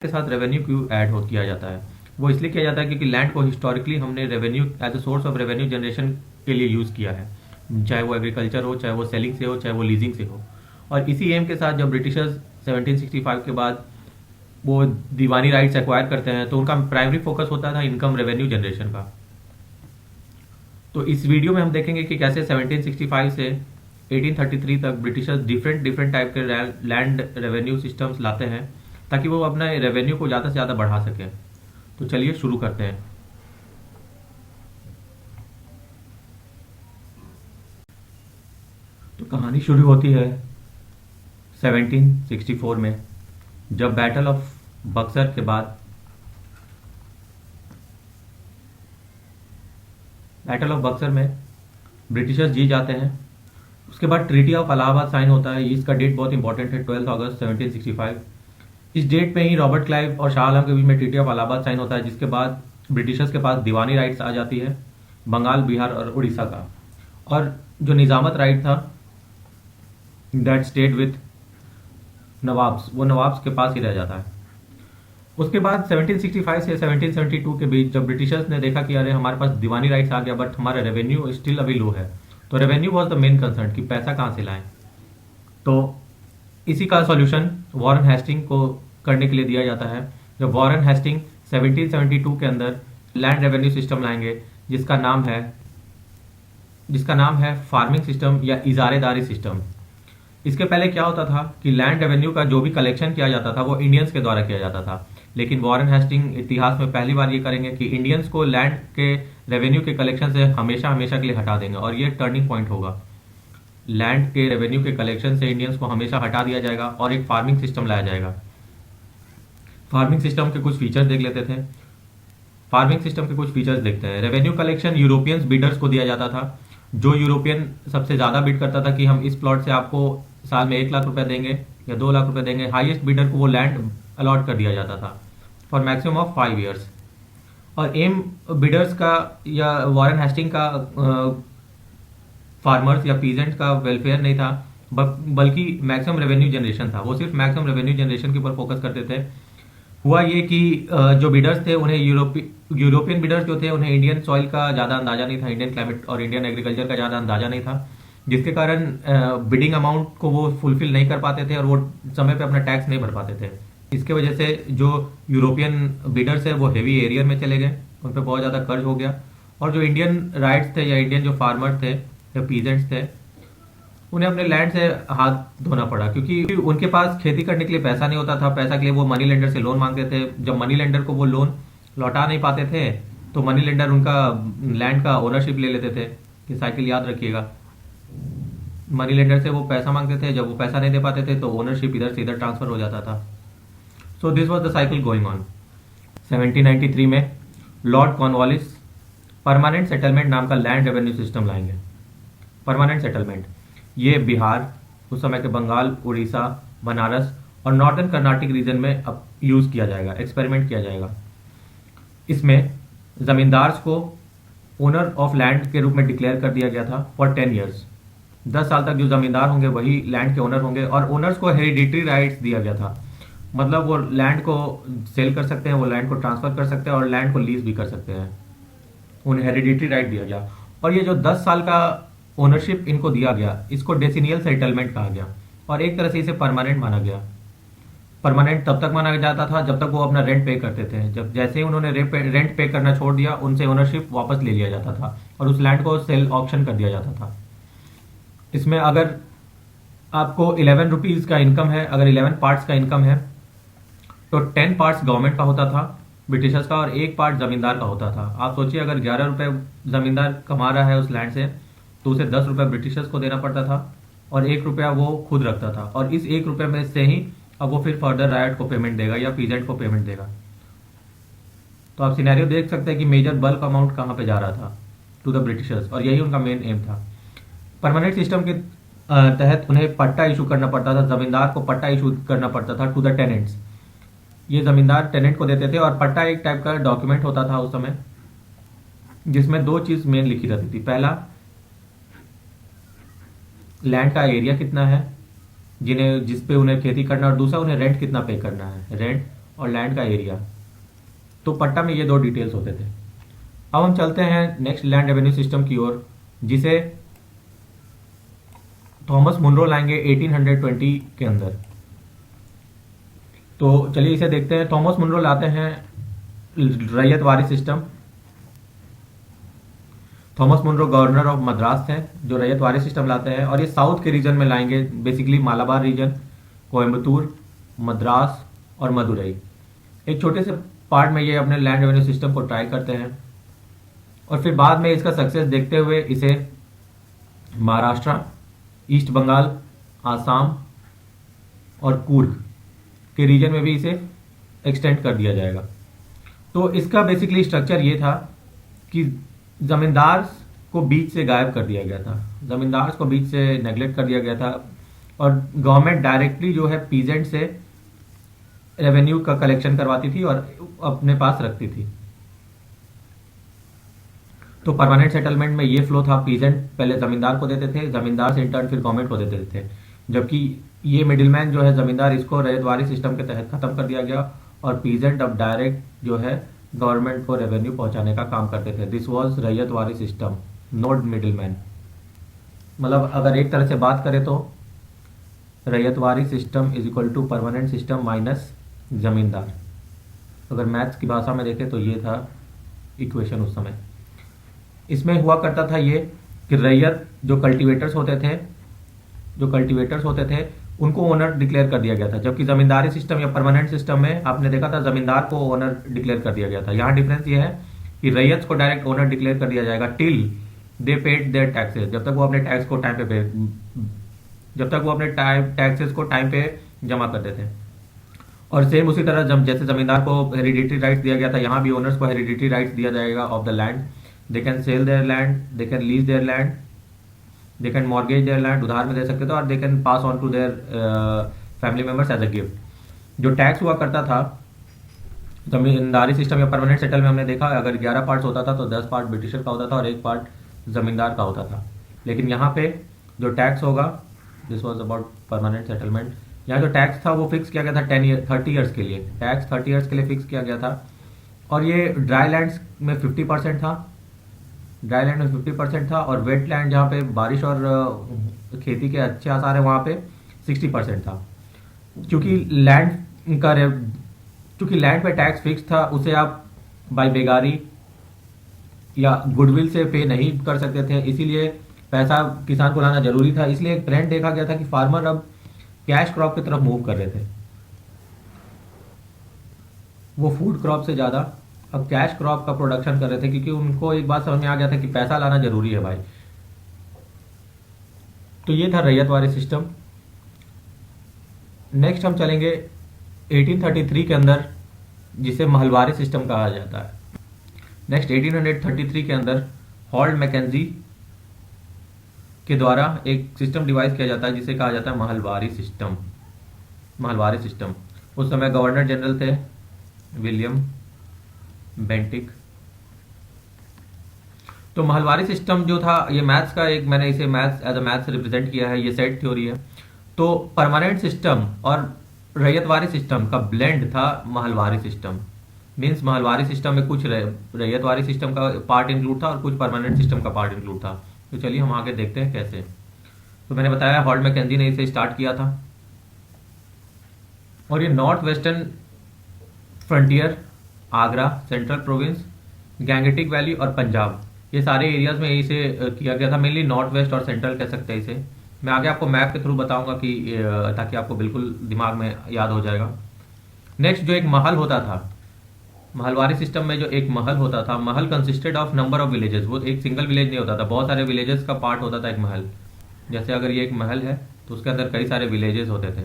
के साथ रेवेन्यू क्यों ऐड हो किया जाता है? वो इसलिए किया जाता है क्योंकि लैंड को हिस्टोरिकली हमने revenue as a source of revenue generation के लिए यूज़ किया है, चाहे वो एग्रीकल्चर हो, चाहे वो सेलिंग से हो, चाहे वो लीजिंग से हो। और इसी एम के साथ जब ब्रिटिशर्स 1765 के बाद वो दीवानी राइट्स एक्वायर करते हैं तो उनका प्राइमरी फोकस होता था इनकम रेवेन्यू जनरेशन का। तो इस वीडियो में हम देखेंगे कि कैसे 1765 से 1833 तक ब्रिटिशर्स डिफरेंट डिफरेंट टाइप के लैंड रेवेन्यू सिस्टम्स लाते हैं ताकि वो अपना रेवेन्यू को ज़्यादा से ज़्यादा बढ़ा सकें। तो चलिए शुरू करते हैं। तो कहानी शुरू होती है 1764 में, जब बैटल ऑफ बक्सर के बाद बैटल ऑफ बक्सर में ब्रिटिशर्स जीत जाते हैं। उसके बाद ट्रीटी ऑफ इलाहाबाद साइन होता है। इसका डेट बहुत इंपॉर्टेंट है, 12 अगस्त 1765। इस डेट पे ही रॉबर्ट क्लाइव और शाह आलम के बीच में ट्रीटी ऑफ इलाहाबाद साइन होता है, जिसके बाद ब्रिटिशर्स के पास दीवानी राइट्स आ जाती है बंगाल, बिहार और उड़ीसा का। और जो निजामत राइट था दैट स्टेट विथ नवाब्स, वो नवाब्स के पास ही रह जाता है। उसके बाद 1765 से 1772 के बीच जब ब्रिटिशर्स ने देखा कि अरे हमारे पास दीवानी राइट्स आ गया बट हमारा रेवेन्यू स्टिल अभी लो है, तो revenue was the main concern कि पैसा कहाँ से लाएं। तो इसी का सॉल्यूशन वॉरेन हेस्टिंग को करने के लिए दिया जाता है। जब वॉरेन हेस्टिंग 1772 के अंदर लैंड रेवेन्यू सिस्टम लाएंगे जिसका नाम है फार्मिंग सिस्टम या इजारेदारी सिस्टम। इसके पहले क्या होता था कि लैंड रेवेन्यू का जो भी कलेक्शन किया जाता था वो इंडियंस के द्वारा किया जाता था, लेकिन वॉरेन हेस्टिंग इतिहास में पहली बार ये करेंगे कि इंडियंस को लैंड के रेवेन्यू के कलेक्शन से हमेशा हमेशा के लिए हटा देंगे और ये टर्निंग पॉइंट होगा। लैंड के रेवेन्यू के कलेक्शन से इंडियंस को हमेशा हटा दिया जाएगा और एक फार्मिंग सिस्टम लाया जाएगा। फार्मिंग सिस्टम के कुछ फीचर्स देख लेते थे। फार्मिंग सिस्टम के कुछ फीचर्स देखते हैं। रेवेन्यू कलेक्शन यूरोपियंस बिडर्स को दिया जाता था। जो यूरोपियन सबसे ज़्यादा बिड करता था कि हम इस प्लॉट से आपको साल में 1 लाख रुपए देंगे या 2 लाख रुपए देंगे, हाईएस्ट बिडर को वो लैंड अलॉट कर दिया जाता था फॉर मैक्सिमम ऑफ 5 ईयर्स। और एम बिडर्स का या वॉरेन हेस्टिंग का फार्मर्स या पीजेंट का वेलफेयर नहीं था, बल्कि मैक्सिमम रेवेन्यू जनरेशन था। वो सिर्फ मैक्सिमम रेवेन्यू जनरेशन के ऊपर फोकस करते थे। हुआ ये कि जो बिडर्स थे उन्हें यूरोपियन बिडर्स जो थे उन्हें इंडियन सॉइल का ज़्यादा अंदाजा नहीं था, इंडियन क्लाइमेट और इंडियन एग्रीकल्चर का ज़्यादा अंदाजा नहीं था, जिसके कारण बिडिंग अमाउंट को वो फुलफिल नहीं कर पाते थे और वो समय पे अपना टैक्स नहीं भर पाते थे। इसके वजह से जो यूरोपियन बिडर्स है वो हेवी एरियर में चले गए, उन पर बहुत ज़्यादा कर्ज हो गया। और जो इंडियन राइट्स थे या इंडियन जो फार्मर थे या पीजेंट्स थे उन्हें अपने लैंड से हाथ धोना पड़ा, क्योंकि उनके पास खेती करने के लिए पैसा नहीं होता था। पैसा के लिए वो मनी लेंडर से लोन मांगते थे। जब मनी लेंडर को वो लोन लौटा नहीं पाते थे तो मनी लेंडर उनका लैंड का ओनरशिप ले लेते थे। कि साइकिल याद रखिएगा, मनी लेंडर से वो पैसा मांगते थे, जब वो पैसा नहीं दे पाते थे तो ओनरशिप इधर से इधर ट्रांसफर हो जाता था। So this was the cycle going on. 1793 में लॉर्ड कॉर्नवालिस परमानेंट सेटलमेंट नाम का लैंड रेवेन्यू सिस्टम लाएंगे। परमानेंट सेटलमेंट ये बिहार, उस समय के बंगाल, उड़ीसा, बनारस और नॉर्दर्न कर्नाटक रीजन में अब यूज़ किया जाएगा, एक्सपेरिमेंट किया जाएगा। इसमें ज़मींदार्स को ओनर ऑफ लैंड के रूप में डिक्लेयर कर दिया गया था फॉर 10 ईयर्स। 10 साल तक जो ज़मींदार होंगे वही लैंड के ओनर होंगे। और ओनर्स को हेरिडिटरी राइट्स दिया गया था, मतलब वो लैंड को सेल कर सकते हैं, वो लैंड को ट्रांसफ़र कर सकते हैं और लैंड को लीज भी कर सकते हैं। उन्हें हेरिडिटरी राइट दिया गया। और ये जो 10 साल का ओनरशिप इनको दिया गया, इसको डेसिनियल सेटलमेंट कहा गया और एक तरह से इसे परमानेंट माना गया। परमानेंट तब तक माना जाता था जब तक वो अपना रेंट पे करते थे। जब जैसे ही उन्होंने रेंट पे करना छोड़ दिया, उनसे ओनरशिप वापस ले लिया जाता था और उस लैंड को सेल ऑप्शन कर दिया जाता था। इसमें अगर आपको 11 रुपीज़ का इनकम है, अगर 11 पार्ट्स का इनकम है तो 10 पार्ट्स गवर्नमेंट का होता था, ब्रिटिशर्स का, और 1 पार्ट जमींदार का होता था। आप सोचिए अगर 11 रुपए जमींदार कमा रहा है उस लैंड से तो उसे 10 रुपये ब्रिटिशर्स को देना पड़ता था और 1 रुपया वो खुद रखता था। और इस 1 रुपये में से ही अब वो फिर फर्दर रायट को पेमेंट देगा या पीजेंट को पेमेंट देगा। तो आप सिनेरियो देख सकते हैं कि मेजर बल्क अमाउंट कहाँ पे जा रहा था, टू द ब्रिटिशर्स, और यही उनका मेन एम था। परमानेंट सिस्टम के तहत उन्हें पट्टा इशू करना पड़ता था, जमींदार को पट्टा इशू करना पड़ता था टू द टेनेंट्स। ये जमींदार टेनेंट को देते थे और पट्टा एक टाइप का डॉक्यूमेंट होता था उस समय, जिसमें 2 चीज मेन लिखी रहती थी। पहला, लैंड का एरिया कितना है जिस पे उन्हें खेती करना, और दूसरा उन्हें रेंट कितना पे करना है, रेंट और लैंड का एरिया। तो पट्टा में ये दो डिटेल्स होते थे। अब हम चलते हैं नेक्स्ट लैंड रेवेन्यू सिस्टम की ओर, जिसे थॉमस मुनरो लाएंगे 1820 के अंदर। तो चलिए इसे देखते हैं। थॉमस मुनरो लाते हैं ryotwari system. Thomas Munro governor of Madras थे जो रैयतवारी सिस्टम लाते हैं, और ये साउथ के रीजन में लाएंगे, बेसिकली मालाबार रीजन, कोयम्बतूर, मद्रास और मदुरई। एक छोटे से पार्ट में ये अपने लैंड रेवेन्यू सिस्टम को ट्राई करते हैं, और फिर बाद में इसका सक्सेस देखते हुए इसे महाराष्ट्र, ईस्ट बंगाल, आसाम और कूर्ग के रीजन में भी इसे एक्सटेंड कर दिया जाएगा। तो इसका बेसिकली स्ट्रक्चर ये था कि जमींदार को बीच से गायब कर दिया गया था, जमींदार को बीच से नेग्लेक्ट कर दिया गया था, और गवर्नमेंट डायरेक्टली जो है पीजेंट से रेवेन्यू का कलेक्शन करवाती थी और अपने पास रखती थी। तो परमानेंट सेटलमेंट में ये फ्लो था, पीजेंट पहले जमींदार को देते थे, जमींदार से इंटर्न फिर गवर्नमेंट को देते थे, जबकि ये मिडिलमैन जो है जमींदार, इसको रैयतवारी सिस्टम के तहत खत्म कर दिया गया, और पीजेंट अब डायरेक्ट जो है गवर्नमेंट को रेवेन्यू पहुंचाने का काम करते थे। This was ryotwari system, not middleman. मतलब अगर एक तरह से बात करें तो ryotwari system is equal to permanent system minus zamindar. अगर मैथ्स की भाषा में देखें तो ये था इक्वेशन उस समय। इसमें हुआ करता था ये कि रैयत जो कल्टीवेटर्स होते थे उनको ओनर डिक्लेयर कर दिया गया था, जबकि जमींदारी सिस्टम या परमानेंट सिस्टम में आपने देखा था जमींदार को ओनर डिक्लेयर कर दिया गया था। यहाँ डिफरेंस ये है कि रैयत को डायरेक्ट ओनर डिक्लेयर कर दिया जाएगा till they paid their taxes, जब तक वो अपने टैक्स को टैक्सेस को टाइम पे जमा करते थे। और सेम उसी तरह जैसे जमींदार को हेरिडिटरी राइट्स दिया गया था, यहाँ भी ओनर्स को हेरिडिटरी राइट्स दिया जाएगा of the land. They can sell their land, they can lease their land, they can mortgage their land, उधार में दे सकते थे, और they can pass on to their family members as a gift. जो tax हुआ करता था जमींदारी सिस्टम या परमानेंट सेटल में, हमने देखा अगर 11 पार्ट्स होता था तो 10 पार्ट ब्रिटिशर का होता था और 1 पार्ट जमींदार का होता था। लेकिन यहाँ पे जो टैक्स होगा, this was about permanent settlement, यहाँ जो टैक्स था वो फिक्स किया गया था 30 ईयर्स के लिए, टैक्स 30 ईयर्स के लिए फिक्स किया गया था। और ये ड्राई लैंड्स में 50% था, ड्राई लैंड में 50% था, और वेट लैंड जहाँ पे बारिश और खेती के अच्छे आसार है वहाँ पे 60% था। क्योंकि लैंड पे टैक्स फिक्स था, उसे आप बाय बेगारी या गुडविल से पे नहीं कर सकते थे, इसीलिए पैसा किसान को लाना जरूरी था। इसलिए एक ट्रेंड देखा गया था कि फार्मर अब कैश क्रॉप की तरफ मूव कर रहे थे, वो फूड क्रॉप से ज्यादा अब कैश क्रॉप का प्रोडक्शन कर रहे थे, क्योंकि उनको एक बात समझ में आ गया था कि पैसा लाना जरूरी है भाई। तो ये था रैयतवारी सिस्टम। नेक्स्ट हम चलेंगे 1833 के अंदर, जिसे महलवारी सिस्टम कहा जाता है। नेक्स्ट 1833 के अंदर हॉल्ट मैकेंजी के द्वारा एक सिस्टम डिवाइस किया जाता है जिसे कहा जाता है महलवारी सिस्टम। महलवारी सिस्टम, उस समय गवर्नर जनरल थे विलियम बेंटिक। तो महलवारी सिस्टम जो था ये मैथ्स का एक, मैंने इसे maths as a maths represent किया है, ये सेट थ्योरी है। तो परमानेंट सिस्टम और रैयतवारी सिस्टम का ब्लेंड था Mahalwari system. Means Mahalwari system में कुछ रैयतवारी सिस्टम का पार्ट इंक्लूड था और कुछ परमानेंट सिस्टम का पार्ट इंक्लूड था। तो चलिए हम आगे देखते हैं कैसे। तो मैंने बताया हॉल्ट मैकेंजी ने इसे स्टार्ट किया था, और ये north western frontier, Agra, central province, Gangetic valley और पंजाब, ये सारे एरियाज में इसे किया गया था। मेनली नॉर्थ वेस्ट और सेंट्रल कह सकते हैं इसे। मैं आगे आपको मैप के थ्रू बताऊंगा कि ताकि आपको बिल्कुल दिमाग में याद हो जाएगा। नेक्स्ट जो एक महल होता था, महलवारी सिस्टम में जो एक महल होता था, महल consisted of number of villages. वो एक सिंगल विलेज नहीं होता था, बहुत सारे विलेजेस का पार्ट होता था एक महल। जैसे अगर ये एक महल है तो उसके अंदर कई सारे विलेजेस होते थे,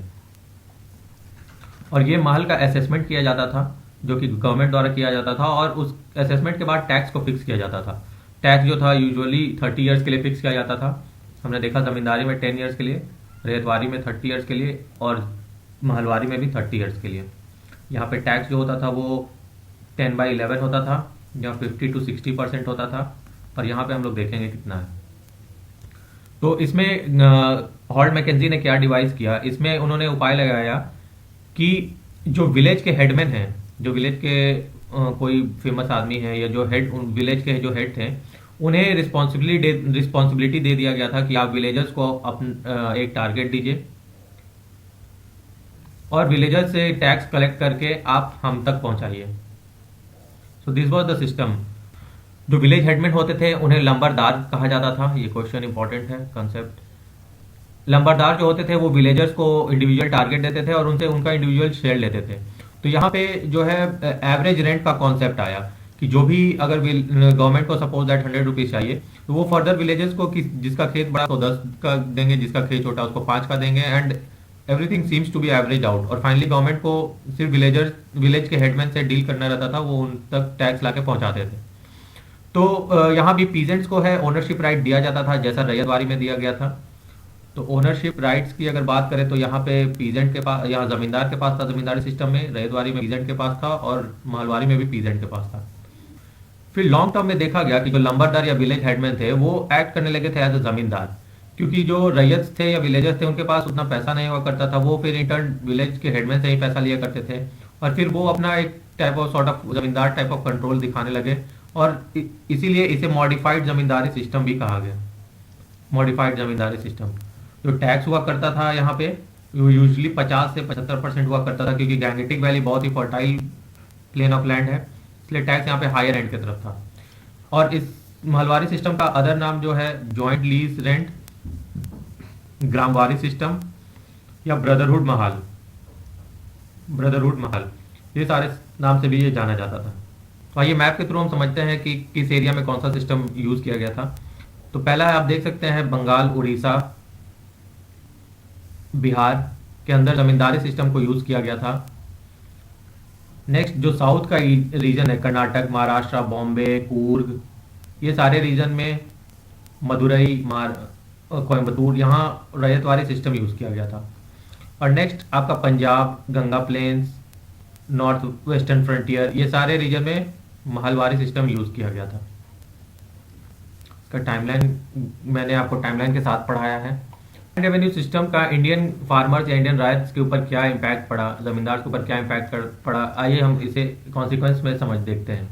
और ये महल का असेसमेंट किया जाता था जो कि गवर्नमेंट द्वारा किया जाता था, और उस असेसमेंट के बाद टैक्स को फिक्स किया जाता था। टैक्स जो था यूजुअली 30 ईयर्स के लिए फिक्स किया जाता था। हमने देखा जमींदारी में 10 ईयर्स के लिए, रैयतवारी में 30 ईयर्स के लिए, और महलवारी में भी 30 ईयर्स के लिए। यहाँ पे टैक्स जो होता था वो 10/11 होता था, जहाँ 50 to 60% होता था, और यहाँ पे हम लोग देखेंगे कितना है। तो इसमें हॉल्ट मैकेंजी ने क्या डिवाइस किया, इसमें उन्होंने उपाय लगाया कि जो विलेज के हेडमैन हैं, जो विलेज के कोई फेमस आदमी है या जो हेड विलेज के जो हेड थे, उन्हें रिस्पॉन्सिबिलिटी दे दिया गया था कि आप विलेजर्स को एक टारगेट दीजिए और विलेजर्स से टैक्स कलेक्ट करके आप हम तक पहुंचाइए। So this was the system. जो विलेज हेडमैन होते थे उन्हें लंबरदार कहा जाता था। ये क्वेश्चन इंपॉर्टेंट है, कंसेप्ट। लंबरदार जो होते थे वो विलेजर्स को इंडिविजुअल टारगेट देते थे और उनसे उनका इंडिविजुअल शेयर लेते थे। तो यहाँ पे जो है एवरेज रेंट का कॉन्सेप्ट आया कि जो भी अगर गवर्नमेंट को सपोज दैट 100 रुपीज चाहिए तो वो फर्दर विलेजेस को जिसका खेत बड़ा तो 10 का देंगे, जिसका खेत छोटा उसको 5 का देंगे, and everything seems to be average out. और फाइनली गवर्नमेंट को सिर्फ विलेज के हेडमैन से डील करना रहता था, वो उन तक टैक्स ला के पहुंचाते थे। तो यहाँ भी पीजेंट्स को है ओनरशिप राइट दिया जाता था जैसा रैयतवारी में दिया गया था। तो ओनरशिप राइट्स की अगर बात करें तो यहाँ पे पीजेंट के पास, यहाँ जमींदार के पास था जमींदारी सिस्टम में, रैयतवारी में पीजेंट के पास था और महलवारी में भी पीजेंट के पास था। फिर लॉन्ग टर्म में देखा गया कि जो लंबरदार या विलेज हेडमैन थे वो एक्ट करने लगे थे एज ए जमींदार, क्योंकि जो रैयत थे या विलेजर्स थे उनके पास उतना पैसा नहीं हुआ करता था। वो फिर इंटर्न विलेज के हेडमैन से ही पैसा लिया करते थे और फिर वो अपना एक टाइप ऑफ सॉर्ट ऑफ जमींदार टाइप ऑफ कंट्रोल दिखाने लगे और इसीलिए इसे मॉडिफाइड जमींदारी सिस्टम भी कहा गया। मॉडिफाइड जमींदारी सिस्टम। जो टैक्स हुआ करता था यहाँ पे यूजुअली 50 से 75% हुआ करता था, क्योंकि गैंगेटिक वैली बहुत ही फर्टाइल प्लेन ऑफ लैंड है, इसलिए टैक्स यहाँ पे हायर एंड की तरफ था। और इस महलवारी सिस्टम का अदर नाम जो है जॉइंट लीज रेंट, ग्रामवारी सिस्टम या ब्रदरहुड महल, ये सारे नाम से भी ये जाना जाता था। तो आइए मैप के थ्रू हम समझते हैं कि किस एरिया में कौन सा सिस्टम यूज किया गया था। तो पहला आप देख सकते हैं बंगाल, उड़ीसा, बिहार के अंदर जमींदारी सिस्टम को यूज किया गया था। नेक्स्ट जो साउथ का रीजन है, कर्नाटक, महाराष्ट्र, बॉम्बे, कूर्ग, ये सारे रीजन में मदुरई, कोयम्बतूर, यहाँ रैयतवारी सिस्टम यूज किया गया था। और नेक्स्ट आपका Punjab, Ganga plains, north western frontier, ये सारे रीजन में महलवारी सिस्टम यूज किया गया था। इसका टाइमलाइन मैंने आपको टाइमलाइन के साथ पढ़ाया है। रेवेन्यू सिस्टम का इंडियन फार्मर्स या इंडियन राइट्स के ऊपर क्या इम्पैक्ट पड़ा, जमींदार के ऊपर क्या इम्पैक्ट पड़ा, आइए हम इसे कॉन्सिक्वेंस में समझ देखते हैं।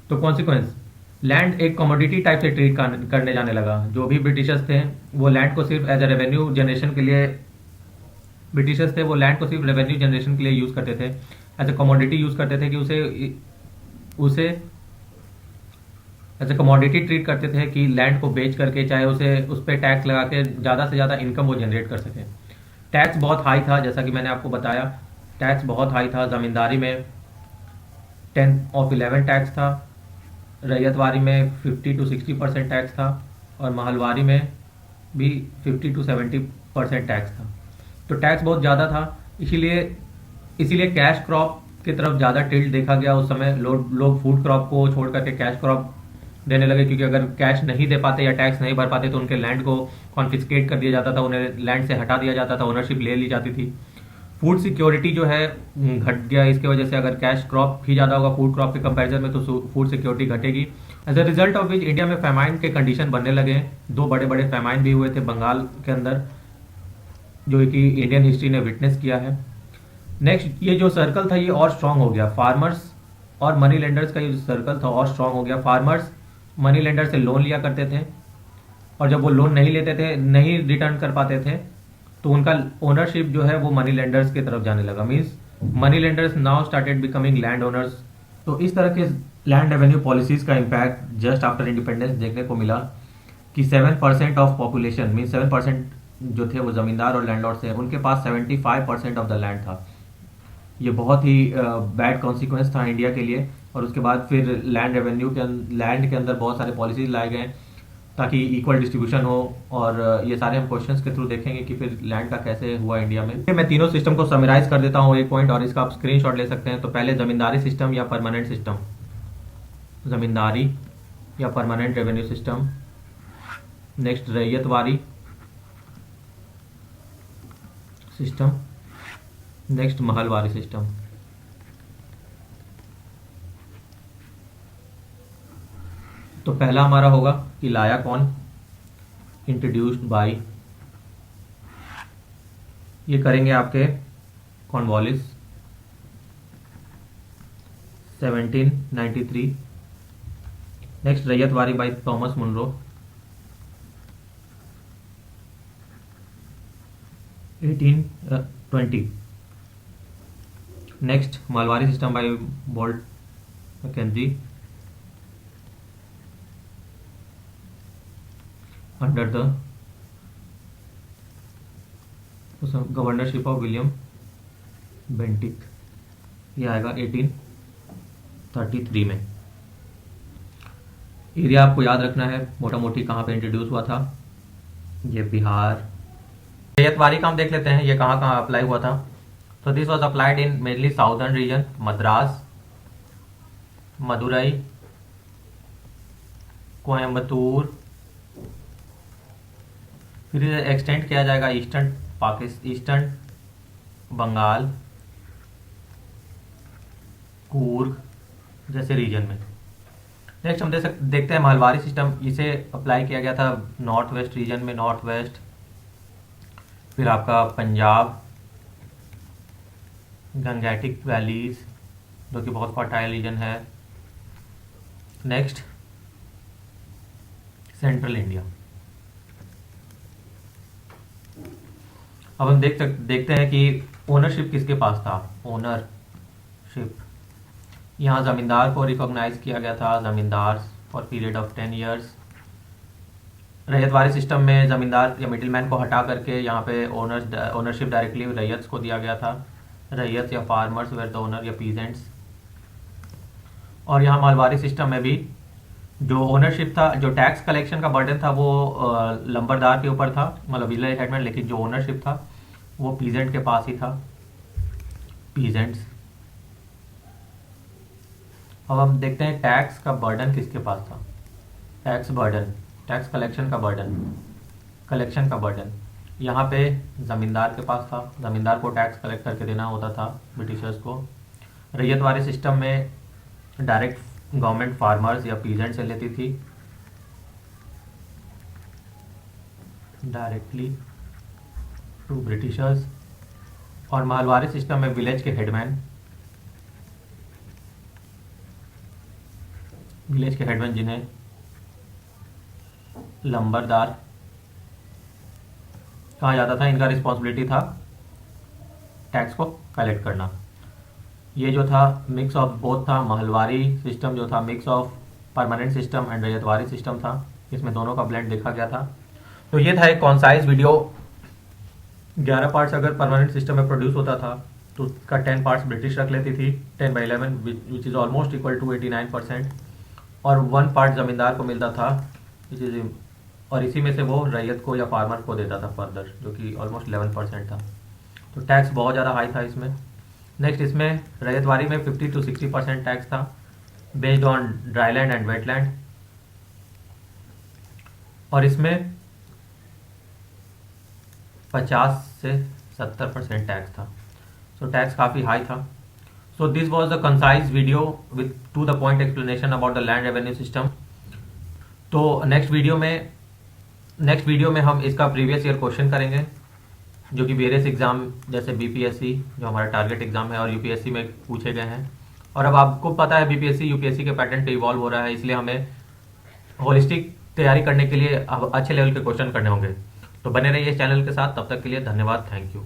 तो कॉन्सिक्वेंस, लैंड एक कमोडिटी टाइप से ट्रीट करने जाने लगा। जो भी ब्रिटिशर्स थे वो लैंड को सिर्फ एज ए रेवेन्यू जनरेशन के लिए, ब्रिटिशर्स थे वो लैंड को सिर्फ रेवेन्यू जनरेशन के लिए यूज करते थे, एज ए कमोडिटी यूज करते थे कि उसे एज ए कमोडिटी ट्रीट करते थे कि लैंड को बेच करके चाहे उस पर टैक्स लगा के ज़्यादा से ज़्यादा इनकम वो जनरेट कर सके। टैक्स बहुत हाई था, जैसा कि मैंने आपको बताया टैक्स बहुत हाई था। ज़मींदारी में 10/11 टैक्स था, रैयतवारी में 50 to 60% टैक्स था और महलवारी में भी 50 to 70% टैक्स था। तो टैक्स बहुत ज़्यादा था, इसीलिए कैश क्रॉप की तरफ ज़्यादा टिल्ट देखा गया उस समय। लोग फूड क्रॉप को छोड़ करके कैश क्रॉप देने लगे, क्योंकि अगर कैश नहीं दे पाते या टैक्स नहीं भर पाते तो उनके लैंड को कॉन्फिस्केट कर दिया जाता था, उन्हें लैंड से हटा दिया जाता था, ओनरशिप ले ली जाती थी। फूड सिक्योरिटी जो है घट गया इसके वजह से। अगर कैश क्रॉप ही ज़्यादा होगा फूड क्रॉप के कंपैरिजन में तो फूड सिक्योरिटी घटेगी। As a result of which India में फेमाइन के कंडीशन बनने लगे। 2 बड़े बड़े फेमाइन भी हुए थे बंगाल के अंदर, जो कि इंडियन हिस्ट्री ने विटनेस किया है। नेक्स्ट ये जो सर्कल था ये और स्ट्रांग हो गया, फार्मर्स और मनी लेंडर्स का ये सर्कल था और स्ट्रांग हो गया। फार्मर्स मनी लेंडर से लोन लिया करते थे और जब वो लोन नहीं लेते थे, नहीं रिटर्न कर पाते थे, तो उनका ओनरशिप जो है वो मनी लेंडर्स की तरफ जाने लगा। Means money lenders now started becoming land owners. तो इस तरह के लैंड रेवेन्यू पॉलिसीज का इम्पैक्ट जस्ट आफ्टर इंडिपेंडेंस देखने को मिला कि 7% ऑफ पॉपुलेशन, मीन 7% जो थे वो जमींदार और लैंडलॉर्ड थे, उनके पास 75% ऑफ द लैंड था। ये बहुत ही बैड कॉन्सिक्वेंस था इंडिया के लिए। और उसके बाद फिर लैंड के अंदर बहुत सारे पॉलिसीज लाए गए ताकि इक्वल डिस्ट्रीब्यूशन हो। और ये सारे हम क्वेश्चंस के थ्रू देखेंगे कि फिर लैंड का कैसे हुआ इंडिया में। मैं तीनों सिस्टम को समराइज कर देता हूँ एक पॉइंट, और इसका आप स्क्रीनशॉट ले सकते हैं। तो पहले जमींदारी सिस्टम या परमानेंट सिस्टम, जमींदारी या permanent revenue system. Next ryotwari system. Next mahalwari system. तो पहला हमारा होगा कि लाया कौन, इंट्रोड्यूस्ड बाय, ये करेंगे आपके Cornwallis. 1793। Next ryotwari by Thomas Munro 1820। Next mahalwari system by Holt Mackenzie under the governorship of William Bentinck. ये आएगा 1833 में। एरिया आपको याद रखना है मोटा मोटी कहाँ पे इंट्रोड्यूस हुआ था, ये बिहार। रैयतवारी का हम देख लेते हैं ये कहाँ कहाँ अप्लाई हुआ था। तो this was applied in mainly southern region, Madras, Madurai, Coimbatore, फिर एक्सटेंड किया जाएगा ईस्टर्न बंगाल, कूर्ग जैसे रीजन में। नेक्स्ट हम देखते हैं मालवारी सिस्टम, इसे अप्लाई किया गया था नॉर्थ वेस्ट रीजन में, नॉर्थ वेस्ट, फिर आपका पंजाब, गंगेटिक वैलीज जो कि बहुत फर्टाइल रीजन है, नेक्स्ट सेंट्रल इंडिया। अब हम देखते हैं कि ओनरशिप किसके पास था। ओनरशिप यहाँ ज़मींदार को रिकॉग्नाइज किया गया था, zamindar for period of 10 years. Ryotwari system में ज़मींदार या मिडिलमैन को हटा करके यहाँ पे ओनरशिप डायरेक्टली रैयत को दिया गया था। रैयत या फार्मर्स वेर द ओनर या पीजेंट्स। और यहाँ मालवारी सिस्टम में भी जो ओनरशिप था, जो टैक्स कलेक्शन का बर्डन था वो लंबरदार के ऊपर था, मतलब विलेज हेडमैन, लेकिन जो ओनरशिप था वो पीजेंट के पास ही था, पीजेंट्स। अब हम देखते हैं टैक्स का बर्डन किसके पास था। टैक्स बर्डन, टैक्स कलेक्शन का बर्डन यहाँ पे ज़मींदार के पास था। ज़मींदार को टैक्स कलेक्ट करके देना होता था ब्रिटिशर्स को। रैयतवारी सिस्टम में डायरेक्ट गवर्नमेंट फार्मर्स या पीजेंट से लेती थी, डायरेक्टली टू ब्रिटिशर्स। और मालवारी सिस्टम में विलेज के हेडमैन जिन्हें लंबरदार कहा जाता था, इनका रिस्पॉन्सिबिलिटी था टैक्स को कलेक्ट करना। ये जो था मिक्स ऑफ बोथ था। मालवारी सिस्टम जो था mix of permanent system and ryotwari system था, इसमें दोनों का ब्लेंड देखा गया था। तो ये था एक कॉन्साइज वीडियो। 11 पार्ट्स अगर परमानेंट सिस्टम में प्रोड्यूस होता था तो उसका 10 पार्ट्स ब्रिटिश रख लेती थी, 10/11 which is almost equal to 89%, और 1 पार्ट ज़मींदार को मिलता था विच इज़, और इसी में से वो रैयत को या फार्मर को देता था फर्दर, जो कि ऑलमोस्ट 11% था। तो टैक्स बहुत ज़्यादा हाई था इसमें। नेक्स्ट इसमें रैयतवारी में 50 to 60% टैक्स था based on dry land and wetland, और इसमें 50 से 70% टैक्स था। सो टैक्स काफ़ी हाई था। So this was the concise video with to the point explanation about the land revenue system. तो नेक्स्ट वीडियो में हम इसका प्रीवियस ईयर क्वेश्चन करेंगे, जो कि वेरियस एग्जाम जैसे बीपीएससी जो हमारा टारगेट एग्जाम है और यूपीएससी में पूछे गए हैं। और अब आपको पता है बीपीएससी यूपीएससी के पैटर्न पे इवॉल्व हो रहा है, इसलिए हमें होलिस्टिक तैयारी करने के लिए अब अच्छे लेवल के क्वेश्चन करने होंगे। तो बने रहिए इस चैनल के साथ, तब तक के लिए धन्यवाद, थैंक यू।